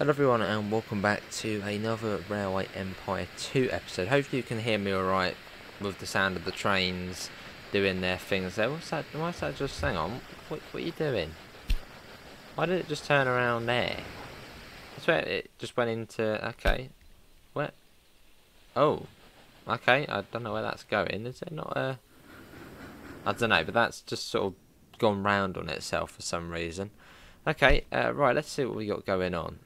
Hello everyone and welcome back to another Railway Empire 2 episode. Hopefully you can hear me alright with the sound of the trains doing their things there. What's that? Why is that just, hang on, what are you doing? Why did it just turn around there? I swear it just went into, okay, where? Oh, okay, I don't know where that's going. Is it not a, I don't know, but that's just sort of gone round on itself for some reason. Okay, right, let's see what we got going on.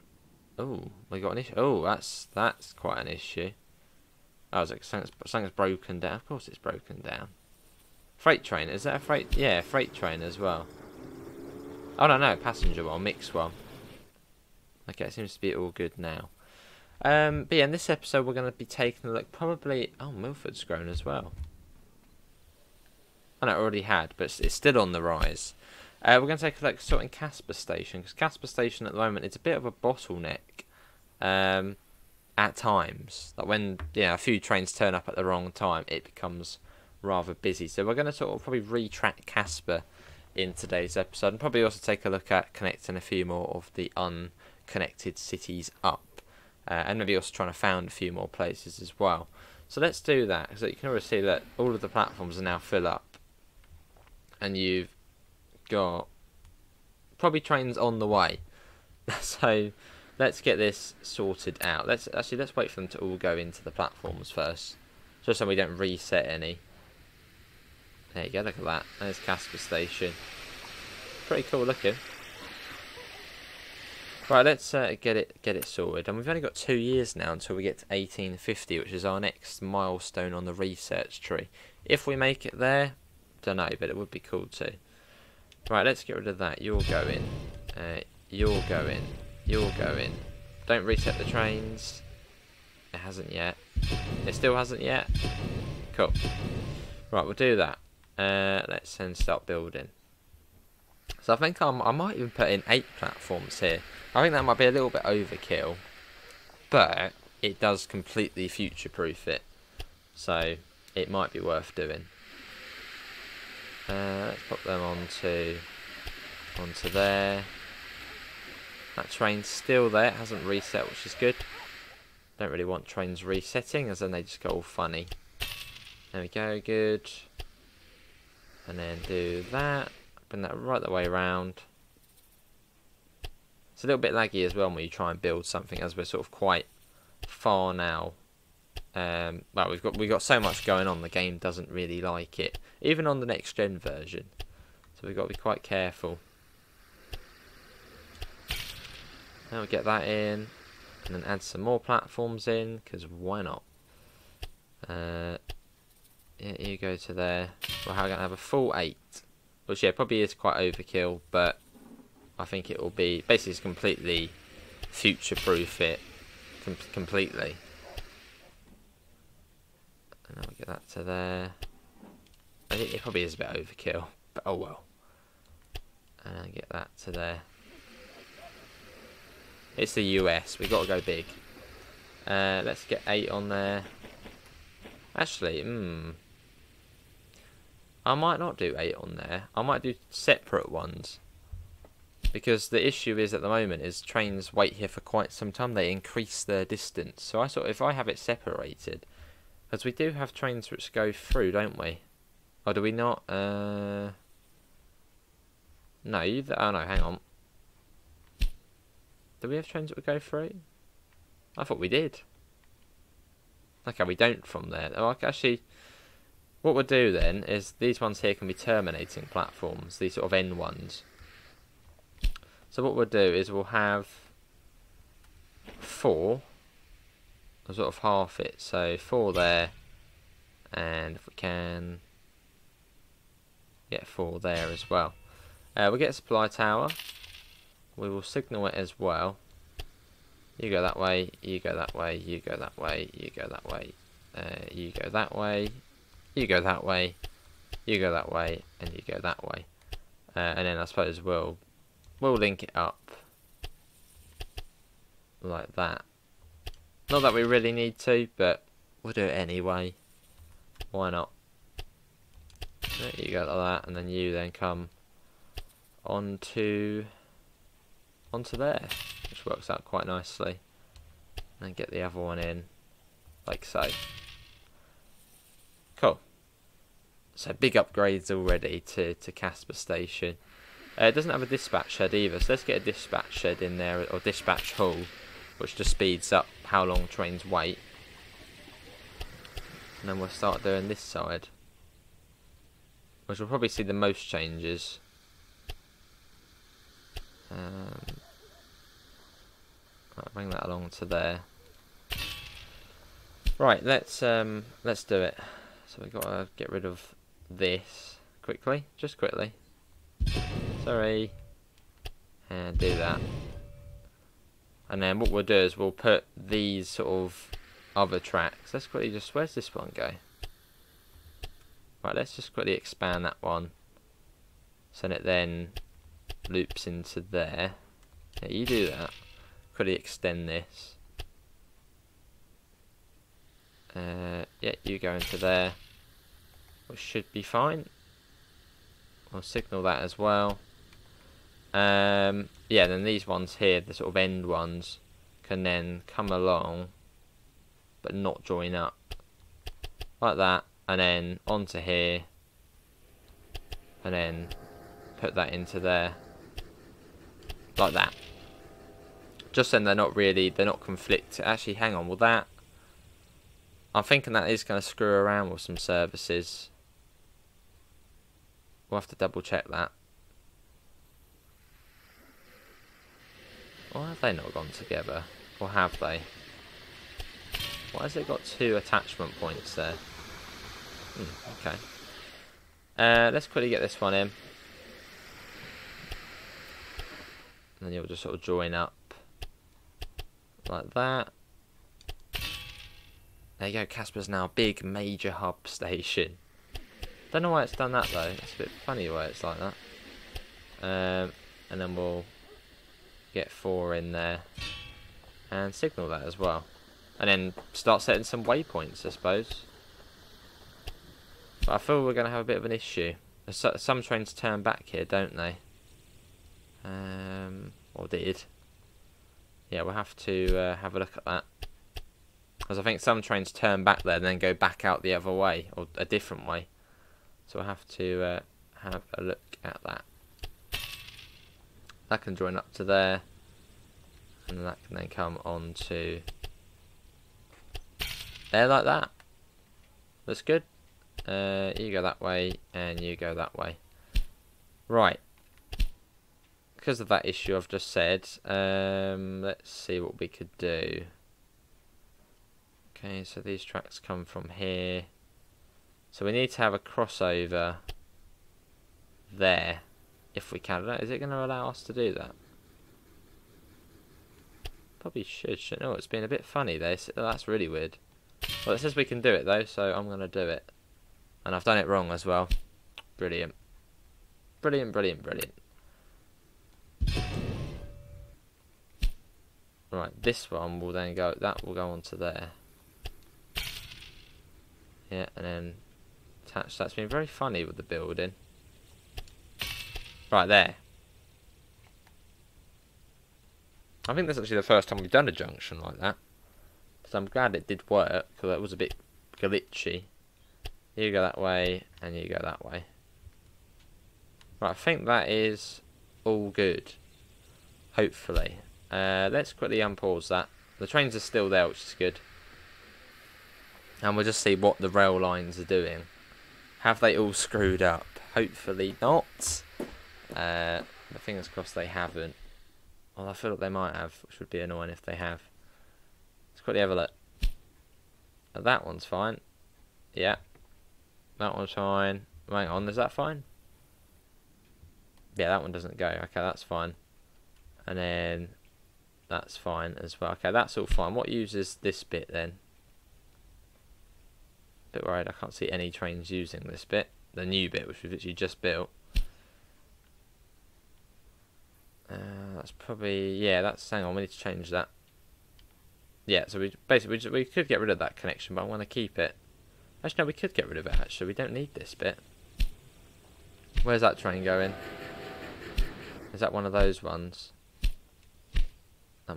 Oh, we got an issue. Oh, that's quite an issue. Oh, it's like something's broken down. Of course it's broken down. Freight train. Is that a freight? Yeah, freight train as well. Oh, no, passenger one, mixed one. Okay, it seems to be all good now. But yeah, in this episode we're going to be taking a look, probably... Oh, Milford's grown as well. Oh, no, it already had, but it's still on the rise. We're going to take a look sort in Casper Station, because Casper Station at the moment it's a bit of a bottleneck at times. Like when a few trains turn up at the wrong time, it becomes rather busy. So we're going to sort of probably retrack Casper in today's episode, and probably also take a look at connecting a few more of the unconnected cities up, and maybe also trying to found a few more places as well. So let's do that, because you can already see that all of the platforms are now full up, and you've got probably trains on the way. So let's get this sorted out. Let's wait for them to all go into the platforms first, just so we don't reset any. There you go, look at that. There's Casper Station. Pretty cool looking. Right, let's get it sorted. And we've only got 2 years now until we get to 1850, which is our next milestone on the research tree. If we make it there, don't know, but it would be cool too. Right, let's get rid of that. You're going. You're going. You're going. Don't reset the trains. It hasn't yet. It still hasn't yet. Cool. Right, we'll do that. Let's then start building. So I think I might even put in 8 platforms here. I think that might be a little bit overkill, but it does completely future-proof it. So it might be worth doing. Let's pop them onto there. That train's still there, it hasn't reset, which is good. Don't really want trains resetting, as then they just go all funny. There we go, good. And then do that. Bring that right the way around. It's a little bit laggy as well when you try and build something, as we're sort of quite far now. Well, we've got so much going on, the game doesn't really like it, even on the next gen version. So we've got to be quite careful. Now we get that in, and then add some more platforms in, because why not? Yeah, you go to there. We're going to have a full 8, which yeah, probably is quite overkill, but I think it will be basically just completely future-proof it completely. And I'll get that to there. I think it probably is a bit overkill, but oh well. And I'll get that to there. It's the US, we've got to go big. Let's get 8 on there. Actually, I might not do 8 on there. I might do separate ones. Because the issue is at the moment is trains wait here for quite some time. They increase their distance. So I thought if I have it separated, because we do have trains which go through, don't we? Or do we not? No, oh no, hang on. Do we have trains that would go through? I thought we did. Okay, we don't from there. Oh, actually, what we'll do then is these ones here can be terminating platforms, these sort of end ones. So what we'll do is we'll have 4. I'll sort of half it, so 4 there, and if we can get 4 there as well. We'll get a supply tower. We will signal it as well. You go that way, you go that way, you go that way, you go that way, you go that way, you go that way, you go that way, and you go that way. And then I suppose we'll link it up like that. Not that we really need to, but we'll do it anyway. Why not? There you go like that, and then you then come onto onto there, which works out quite nicely. And then get the other one in, like so. Cool. So big upgrades already to Casper Station. It doesn't have a dispatch shed either, so let's get a dispatch shed in there, or dispatch hall, which just speeds up how long trains wait. And then we'll start doing this side, which will probably see the most changes. I'll bring that along to there. Right, let's do it. So we've got to get rid of this quickly, just quickly. Sorry. And do that. And then what we'll do is we'll put these sort of other tracks. Let's quickly just, where's this one go? Right, let's just quickly expand that one. So it then loops into there. Yeah, you do that. Quickly extend this. Yeah, you go into there. Which should be fine. We'll signal that as well. Yeah, then these ones here, the sort of end ones, can then come along but not join up. Like that, and then onto here, and then put that into there. Like that. Just then they're not conflicted. Actually, hang on, will that... I'm thinking that is going to screw around with some services. We'll have to double check that. Or have they not gone together? Or have they? Why has it got 2 attachment points there? Okay. Let's quickly get this one in. And then you'll just sort of join up. Like that. There you go, Casper's now a big major hub station. Don't know why it's done that though. It's a bit funny why it's like that. And then we'll get 4 in there and signal that as well, and then start setting some waypoints, I suppose. But I feel we're going to have a bit of an issue. Some trains turn back here, don't they? Or did. Yeah, we'll have to have a look at that, because I think some trains turn back there and then go back out the other way, or a different way. So we'll have to have a look at that. That can join up to there, and that can then come on to there like that. That's good. You go that way, and you go that way. Right. Because of that issue I've just said, let's see what we could do. Okay, so these tracks come from here. So we need to have a crossover there, if we can. Is it going to allow us to do that? Probably should, shouldn't it? Oh, it's been a bit funny there. That's really weird. Well, it says we can do it though, so I'm going to do it. And I've done it wrong as well. Brilliant. Brilliant, brilliant, brilliant. Right, this one will then go, that will go onto there. Yeah, and then attach. That's been very funny with the building. Right there. I think that's actually the first time we've done a junction like that. So I'm glad it did work, because it was a bit glitchy. You go that way, and you go that way. Right, I think that is all good. Hopefully. Let's quickly unpause that. The trains are still there, which is good. And we'll just see what the rail lines are doing. Have they all screwed up? Hopefully not. But fingers crossed they haven't. Well, I feel like they might have, which would be annoying if they have. Let's quickly have a look. That one's fine. Yeah. That one's fine. Hang on, is that fine? Yeah, that one doesn't go. Okay, that's fine. And then that's fine as well. Okay, that's all fine. What uses this bit then? Bit worried I can't see any trains using this bit. The new bit, which we've literally just built. That's probably, yeah, that's, hang on, we need to change that. Yeah, so we basically, we could get rid of that connection, but I want to keep it. Actually, no, we could get rid of it, actually. We don't need this bit. Where's that train going? Is that one of those ones?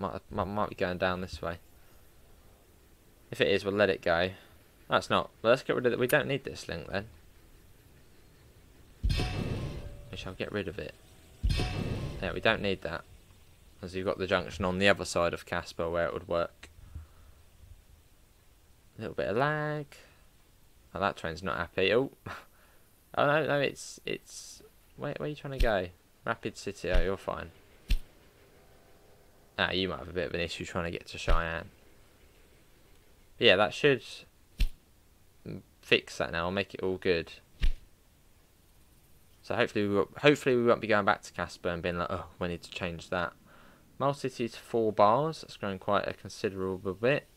That might be going down this way. If it is, we'll let it go. No, it's not. Well, let's get rid of it. We don't need this link then. We shall get rid of it. Yeah, we don't need that. As you've got the junction on the other side of Casper where it would work. A little bit of lag. Oh, that train's not happy. Oh, oh no, it's. Where are you trying to go? Rapid City. Oh, you're fine. Ah, you might have a bit of an issue trying to get to Cheyenne. But yeah, that should fix that now. I'll make it all good. So hopefully we won't be going back to Casper and being like, oh, we need to change that. Mile City to 4 bars. That's grown quite a considerable bit.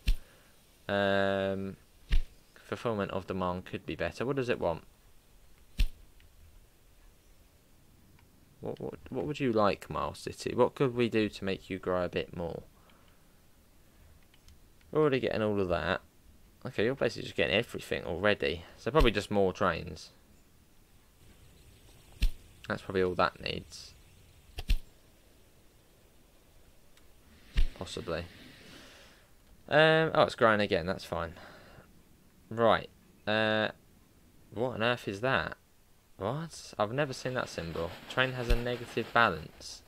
Fulfillment of demand could be better. What does it want? What would you like, Mile City? What could we do to make you grow a bit more? We're already getting all of that. Okay, you're basically just getting everything already. So probably just more trains. That's probably all that needs. Possibly. Oh, it's growing again. That's fine. Right. What on earth is that? What? I've never seen that symbol. Train has a negative balance.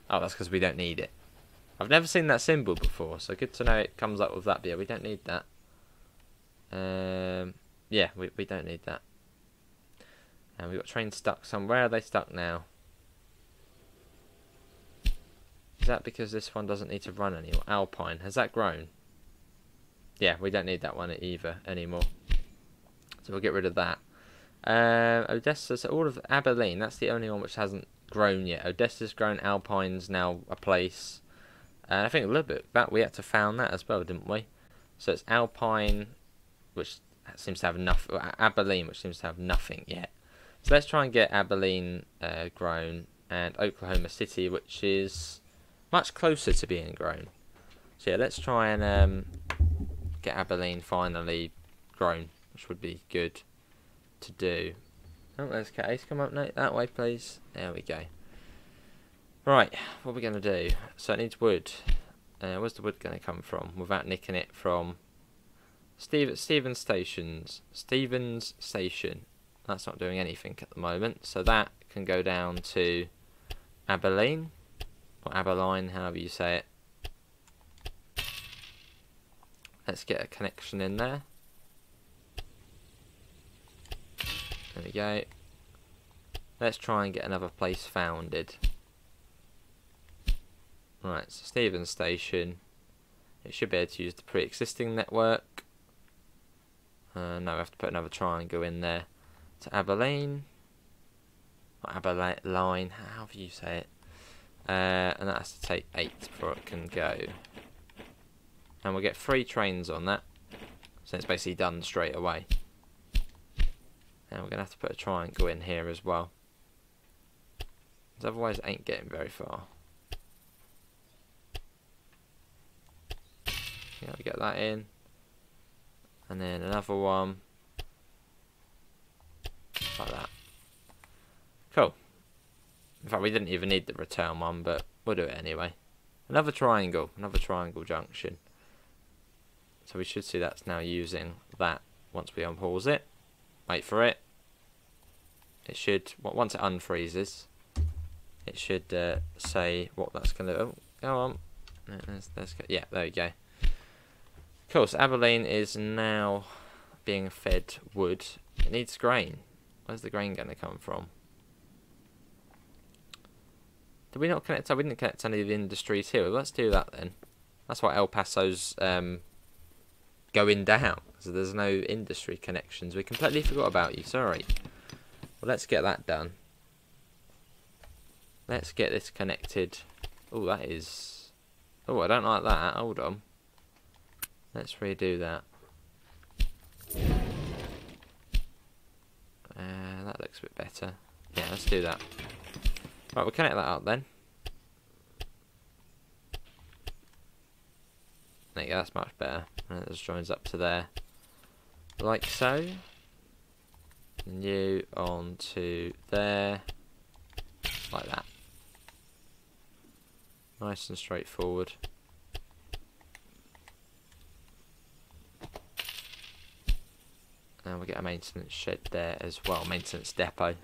Oh, that's because we don't need it. I've never seen that symbol before, so good to know it comes up with that. But yeah, we don't need that. Yeah, we don't need that. And we've got trains stuck somewhere. Where are they stuck now? Is that because this one doesn't need to run anymore? Alpine. Has that grown? Yeah, we don't need that one either anymore. So we'll get rid of that. Odessa, so all of Abilene, that's the only one which hasn't grown yet. Odessa's grown, Alpine's now a place. And I think Lubbock, that we had to found that as well, didn't we? So it's Alpine, which seems to have nothing, Abilene, which seems to have nothing yet. So let's try and get Abilene grown, and Oklahoma City, which is much closer to being grown. So yeah, let's try and get Abilene finally grown, which would be good to do. Oh, there's Case. Come up that way, please. There we go. Right, what are we going to do? So it needs wood. Where's the wood going to come from without nicking it from Stevens Station. That's not doing anything at the moment, so that can go down to Abilene, or Abilene, however you say it. Let's get a connection in there. There we go. Let's try and get another place founded. Right, so Stevens Station. It should be able to use the pre-existing network. No, we have to put another triangle in there. To Abilene. Or Abilene, however you say it. And that has to take 8 before it can go. And we'll get 3 trains on that. So it's basically done straight away. And we're going to have to put a triangle in here as well. Because otherwise it ain't getting very far. Yeah, we get that in. And then another one. Like that. Cool. In fact, we didn't even need the return one, but we'll do it anyway. Another triangle junction. So we should see that's now using that once we unpause it. Wait for it. It should, once it unfreezes, it should say what that's going to do. Oh, go on. Yeah, there we go. Cool, so Abilene is now being fed wood. It needs grain. Where's the grain going to come from? Did we not connect? We didn't connect any of the industries here. Well, let's do that then. That's why El Paso's going down. So there's no industry connections. We completely forgot about you. Sorry. Well, let's get that done. Let's get this connected. Oh, that is... Oh, I don't like that. Hold on. Let's redo that. That looks a bit better. Yeah, let's do that. Right, we'll connect that up then. There you go, that's much better. And it just joins up to there. Like so. And you on to there. Like that. Nice and straightforward. And we'll get a maintenance shed there as well. Maintenance depot.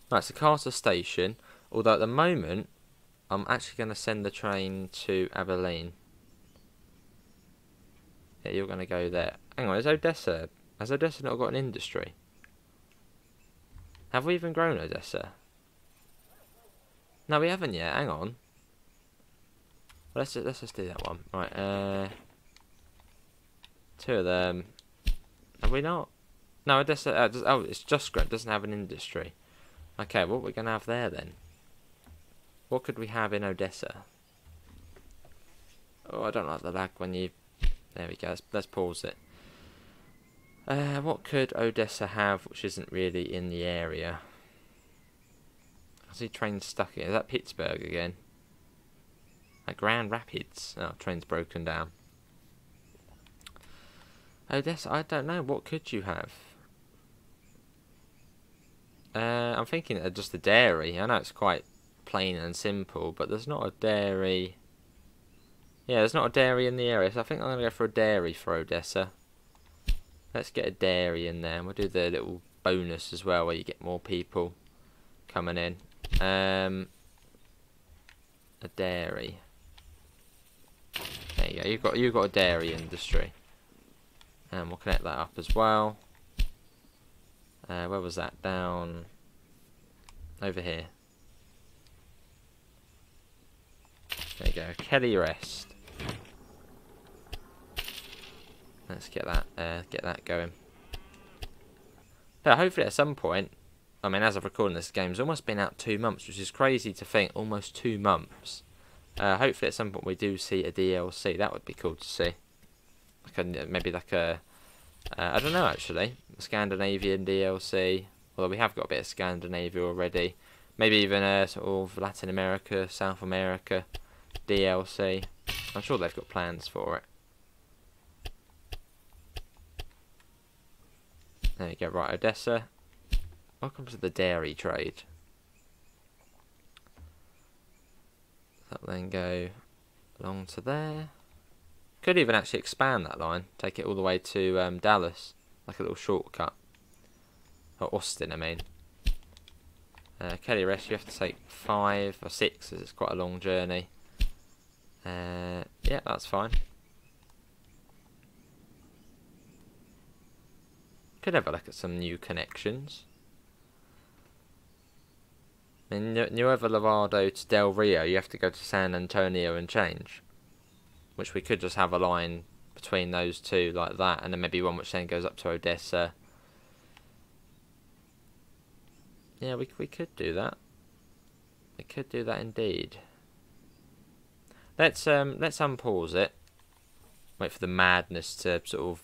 Right, so Casper station. Although at the moment, I'm actually going to send the train to Abilene. Yeah, you're going to go there. Hang on, has Odessa not got an industry? Have we even grown Odessa? No, we haven't yet. Hang on. Let's just do that one. Right, 2 of them. Have we not? No, Odessa. Oh, it's just grown. It doesn't have an industry. Okay, what are we going to have there then? What could we have in Odessa? Oh, I don't like the lag when you... There we go. Let's pause it. What could Odessa have which isn't really in the area? I see trains stuck in. Is that Pittsburgh again? At Grand Rapids. Oh, train's broken down. Odessa, I don't know. What could you have? I'm thinking just a dairy. I know it's quite plain and simple, but there's not a dairy. Yeah, there's not a dairy in the area, so I think I'm going to go for a dairy for Odessa. Let's get a dairy in there, and we'll do the little bonus as well, where you get more people coming in. A dairy. There you go. You've got a dairy industry, and we'll connect that up as well. Where was that? Down over here. There you go. Kelly Rest. Let's get that going. But hopefully at some point, I mean, as of recording this, game's almost been out 2 months, which is crazy to think. Almost 2 months. Hopefully at some point we do see a DLC. That would be cool to see. Maybe like a, I don't know actually, a Scandinavian DLC. Although we have got a bit of Scandinavia already. Maybe even a sort of Latin America, South America DLC. I'm sure they've got plans for it. There you go, right, Odessa. Welcome to the dairy trade. That then go along to there. Could even actually expand that line, take it all the way to Dallas, like a little shortcut. Or Austin, I mean. Kelly Rest, you have to take 5 or 6, as it's quite a long journey. Yeah, that's fine. Could have a look at some new connections. In Nuevo Laredo to Del Rio, you have to go to San Antonio and change. Which we could just have a line between those two like that, and then maybe one which then goes up to Odessa. Yeah, we could do that. We could do that indeed. Let's unpause it. Wait for the madness to sort of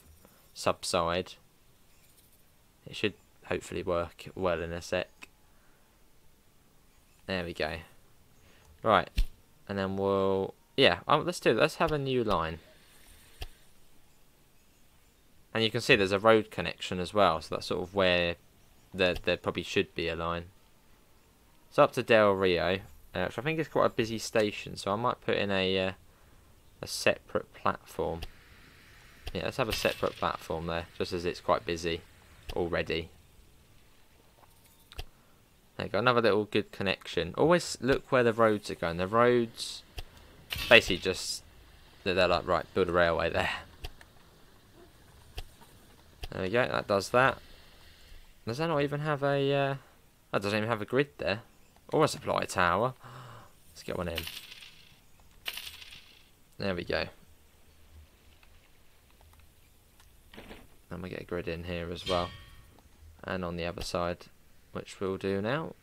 subside. It should hopefully work well in a sec. There we go. Right, and then we'll let's do that. Let's have a new line. And you can see there's a road connection as well, so that's sort of where there probably should be a line. So up to Del Rio, which I think is quite a busy station, so I might put in a separate platform. Yeah, let's have a separate platform there, just as it's quite busy already. There you go, another little good connection. Always look where the roads are going. The roads, basically just, they're like, right, build a railway there. There we go, that does that. Does that not even have a, that doesn't even have a grid there. Or a supply tower. Let's get one in. There we go. And we get a grid in here as well. And on the other side, which we'll do now.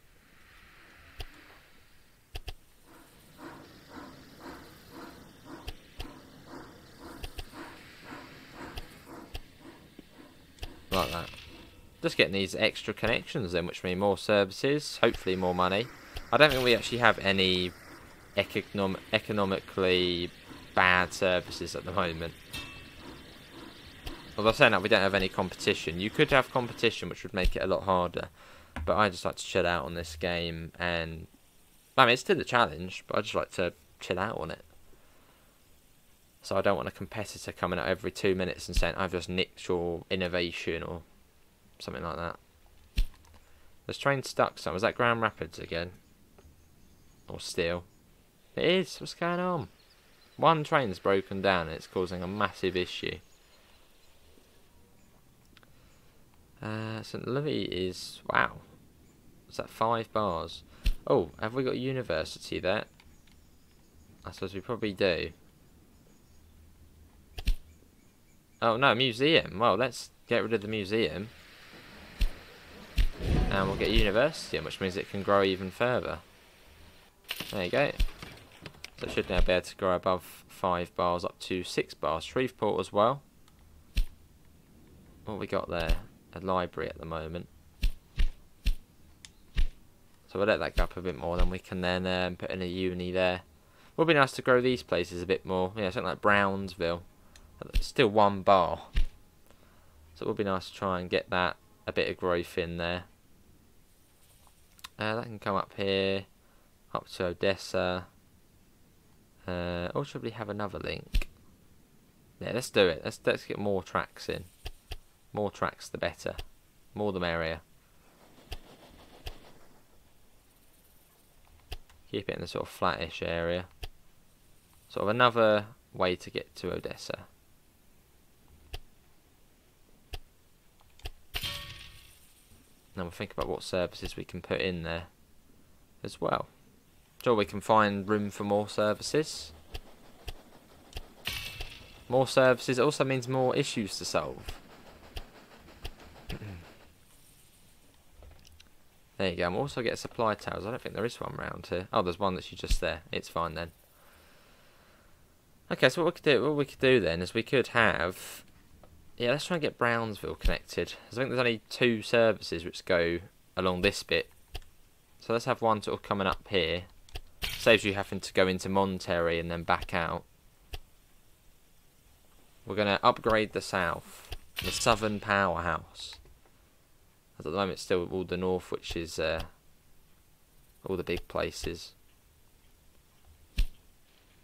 Like that. Just getting these extra connections then, which mean more services, hopefully more money. I don't think we actually have any economically bad services at the moment. Although saying that, we don't have any competition. You could have competition, which would make it a lot harder. But I just like to chill out on this game, and I mean, it's still a challenge, but I just like to chill out on it. So I don't want a competitor coming out every 2 minutes and saying, I've just nicked your innovation or something like that. This train stuck somewhere. Was that Grand Rapids again? Or steel? It is. What's going on? One train's broken down and it's causing a massive issue. St. Louis is... Wow. Is that 5 bars? Oh, have we got a university there? I suppose we probably do. Oh no, museum. Well, let's get rid of the museum. And we'll get a university, which means it can grow even further. There you go. So it should now be able to grow above 5 bars up to 6 bars. Shreveport as well. What we got there? A library at the moment. So we'll let that go up a bit more, then we can then put in a uni there. Would be nice to grow these places a bit more. Yeah, something like Brownsville. It's still 1 bar. So it would be nice to try and get that a bit of growth in there. That can come up here, up to Odessa. Or should we have another link? Yeah, let's do it. Let's get more tracks in. More tracks, the better. More the merrier. Keep it in the sort of flattish area. Sort of another way to get to Odessa. Now we'll think about what services we can put in there as well. Sure, we can find room for more services. More services also means more issues to solve. There you go. I'm also get supply towers. I don't think there is one around here. Oh, there's one that's just there. It's fine then. Okay, so what we could do then is we could have... Yeah, let's try and get Brownsville connected. I think there's only 2 services which go along this bit. So let's have one sort of coming up here. Saves you having to go into Monterey and then back out. We're going to upgrade the south. The southern powerhouse. At the moment it's still all the north, which is all the big places.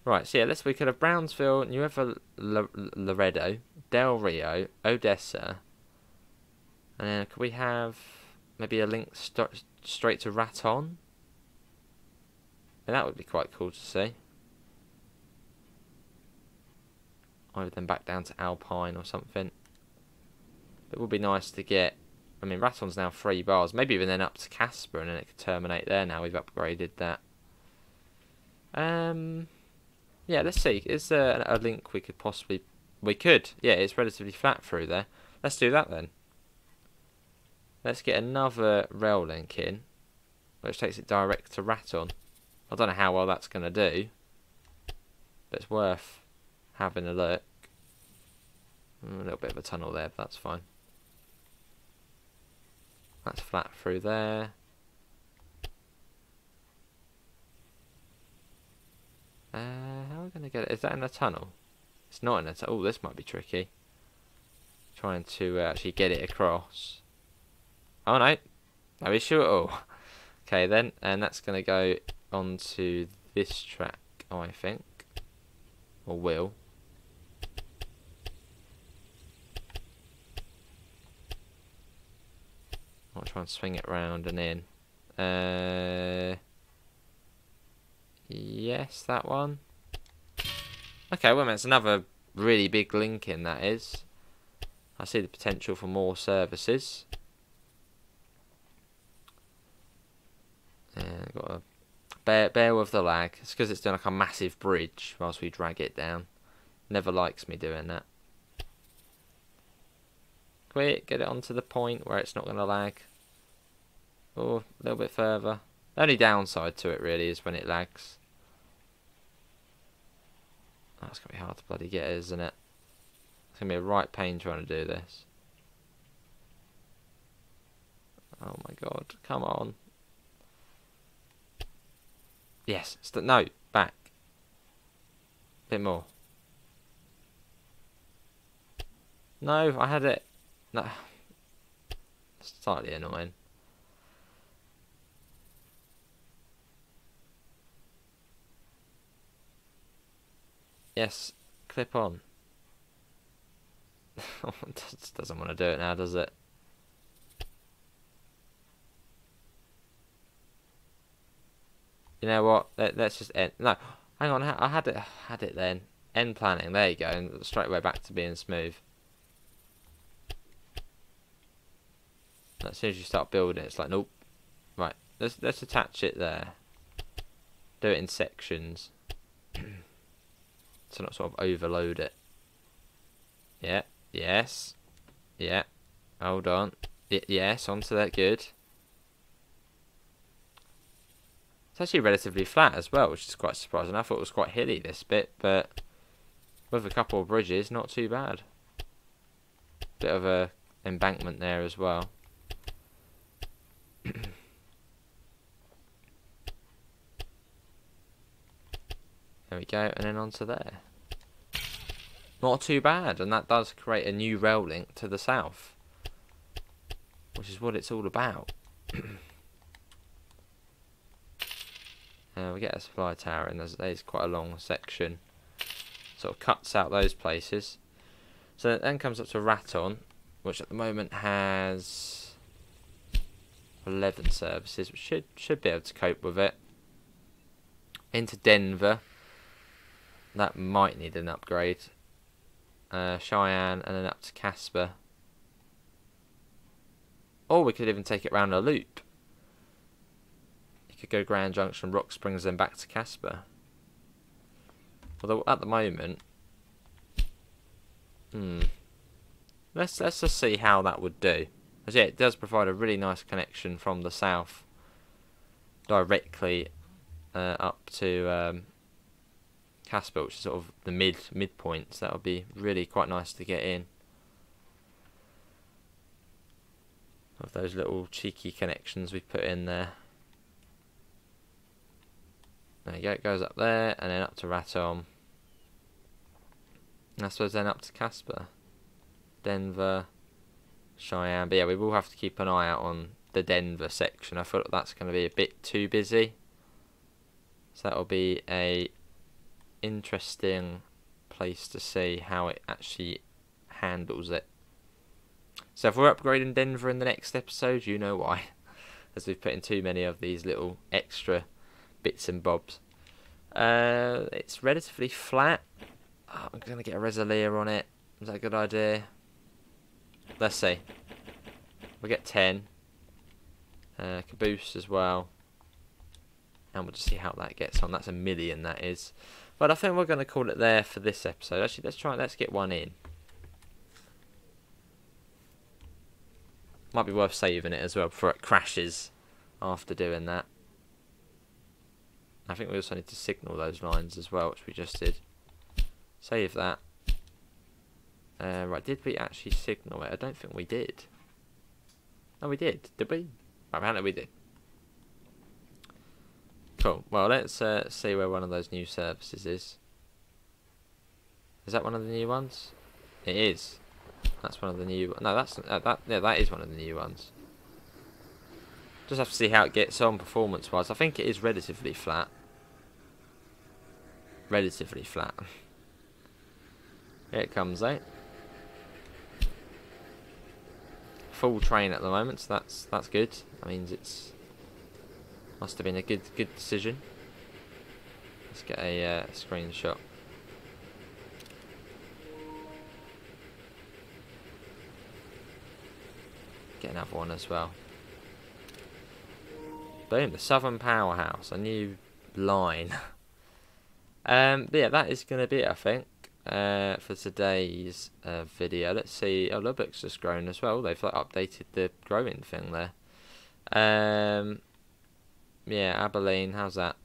Right, so yeah, we could have Brownsville, Nuevo Laredo, Del Rio, Odessa, and then could we have maybe a link straight to Raton? And that would be quite cool to see. Either then back down to Alpine or something. It would be nice to get... I mean, Raton's now 3 bars. Maybe even then up to Casper, and then it could terminate there now. We've upgraded that. Yeah, let's see. Is there a link we could possibly... We could. Yeah, it's relatively flat through there. Let's do that then. Let's get another rail link in, which takes it direct to Raton. I don't know how well that's going to do, but it's worth having a look. A little bit of a tunnel there, but that's fine. That's flat through there. How are we going to get it? Is that in a tunnel? It's not in a tunnel. Oh, this might be tricky. Trying to actually get it across. Oh no, no issue at all. Okay then, and that's going to go onto this track, I think. Or will. I'll try and swing it round and in. Yes, that one. Okay, well, it's another really big link in, that is. I see the potential for more services. Got a bear with the lag. It's because it's doing like a massive bridge whilst we drag it down. Never likes me doing that. Quick, get it onto the point where it's not going to lag. Oh, a little bit further. The only downside to it really is when it lags. Oh, it's going to be hard to bloody get, isn't it? It's going to be a right pain trying to do this. Oh my god, come on. Yes, no, back. Bit more. No, I had it. No. Slightly annoying. Yes, clip on? It just doesn't want to do it now, does it? You know what? Let's just end. No, hang on. I had it then. End planning. There you go. And straight away back to being smooth. As soon as you start building, it's like nope. Right. Let's attach it there. Do it in sections. So not sort of overload it. Yeah. Yes. Yeah. Hold on. Yes. Onto that. Good. It's actually relatively flat as well, which is quite surprising. I thought it was quite hilly, this bit, but with a couple of bridges, not too bad. Bit of a embankment there as well. There we go, and then onto there. Not too bad, and that does create a new rail link to the south, which is what it's all about. We get a supply tower, and there's quite a long section. Sort of cuts out those places. So it then comes up to Raton, which at the moment has 11 services, which should be able to cope with it. Into Denver. That might need an upgrade. Cheyenne, and then up to Casper. Or we could even take it round a loop. Could go Grand Junction, Rock Springs, then back to Casper. Although at the moment, let's just see how that would do. Because yeah, it does provide a really nice connection from the south directly up to Casper, which is sort of the midpoint. So that would be really quite nice to get in. Of those little cheeky connections we put in there. There you go, it goes up there, and then up to Raton. And I suppose then up to Casper. Denver, Cheyenne. But yeah, we will have to keep an eye out on the Denver section. I feel like that's going to be a bit too busy. So that'll be a interesting place to see how it actually handles it. So if we're upgrading Denver in the next episode, you know why. As we've put in too many of these little extra bits and bobs. It's relatively flat. I'm going to get a Resilier on it. Is that a good idea? Let's see. We'll get 10. Caboose as well. And we'll just see how that gets on. That's 1 million, that is. But I think we're going to call it there for this episode. Actually, let's get one in. Might be worth saving it as well before it crashes after doing that. I think we also need to signal those lines as well, which we just did. Save that. Right, did we actually signal it? I don't think we did. No, we did. Did we? Apparently we did. Cool. Well, let's see where one of those new services is. Is that one of the new ones? It is. That's one of the new. No, that's yeah, that is one of the new ones. Just have to see how it gets on performance-wise. I think it is relatively flat. Relatively flat. Here it comes, though. Full train at the moment, so that's good. That means it's must have been a good decision. Let's get a screenshot. Get another one as well. Boom, the Southern Powerhouse, a new line. But yeah, that is going to be it, I think, for today's video. Let's see. Oh, Lubbock's just grown as well. They've like updated the growing thing there. Yeah, Abilene, how's that?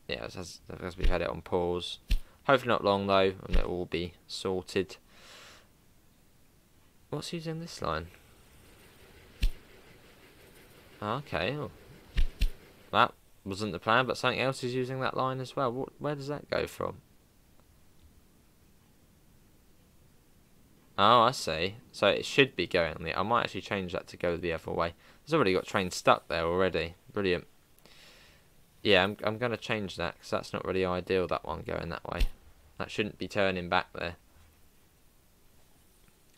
Yeah, as we've had it on pause. Hopefully not long though, and it will all be sorted. What's using this line? Oh, okay. Oh. That wasn't the plan, but something else is using that line as well. Where does that go from? Oh, I see. So it should be going there. I might actually change that to go the other way. There's already got trains stuck there already. Brilliant. Yeah, I'm going to change that because that's not really ideal, that one going that way. That shouldn't be turning back there.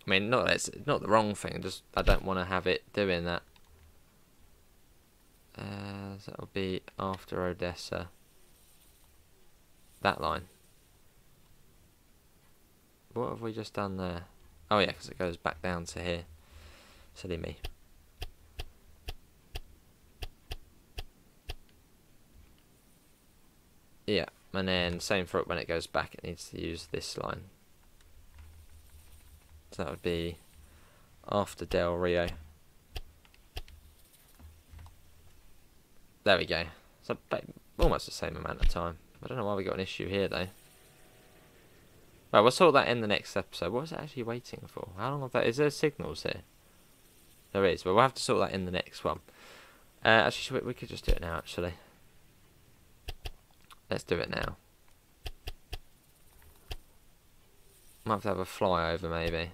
I mean, not that it's not the wrong thing, just I don't want to have it doing that. So that'll be after Odessa. That line. What have we just done there? Oh yeah, because it goes back down to here. Silly me. Yeah, and then same for it when it goes back, it needs to use this line. So that would be after Del Rio. There we go. So almost the same amount of time. I don't know why we got an issue here though. Right, we'll sort that in the next episode. What was it actually waiting for? How long of that? Is there signals here? There is, but we'll have to sort that in the next one. Actually, we could just do it now, actually. Let's do it now. Might have to have a flyover, maybe.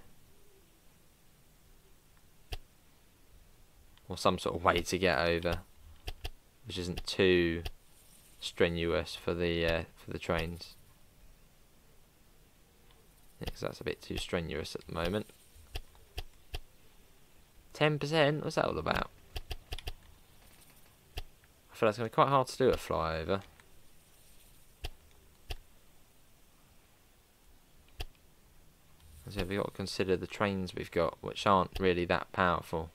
Or some sort of way to get over. Which isn't too strenuous for the trains. Yeah, because that's a bit too strenuous at the moment. 10%? What's that all about? I feel like it's going to be quite hard to do a flyover. So we've got to consider the trains we've got, which aren't really that powerful.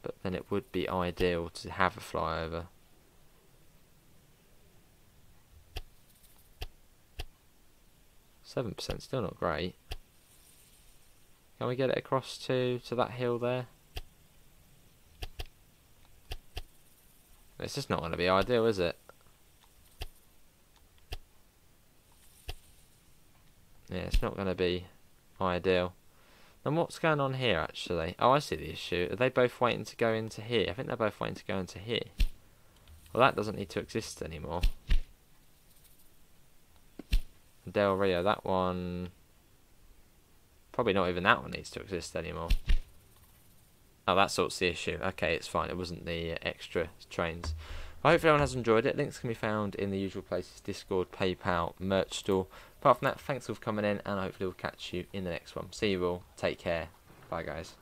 But then it would be ideal to have a flyover. 7% still not great. Can we get it across to that hill there? It's just not going to be ideal, is it? Yeah, it's not going to be ideal. And what's going on here, actually? Oh, I see the issue. Are they both waiting to go into here? I think they're both waiting to go into here. Well, that doesn't need to exist anymore. Del Rio, that one... Probably not even that one needs to exist anymore. Oh, that sorts the issue. Okay, it's fine. It wasn't the extra trains. I hope everyone has enjoyed it. Links can be found in the usual places: Discord, PayPal, merch store. Apart from that, thanks for coming in, and hopefully we'll catch you in the next one. See you all. Take care. Bye, guys.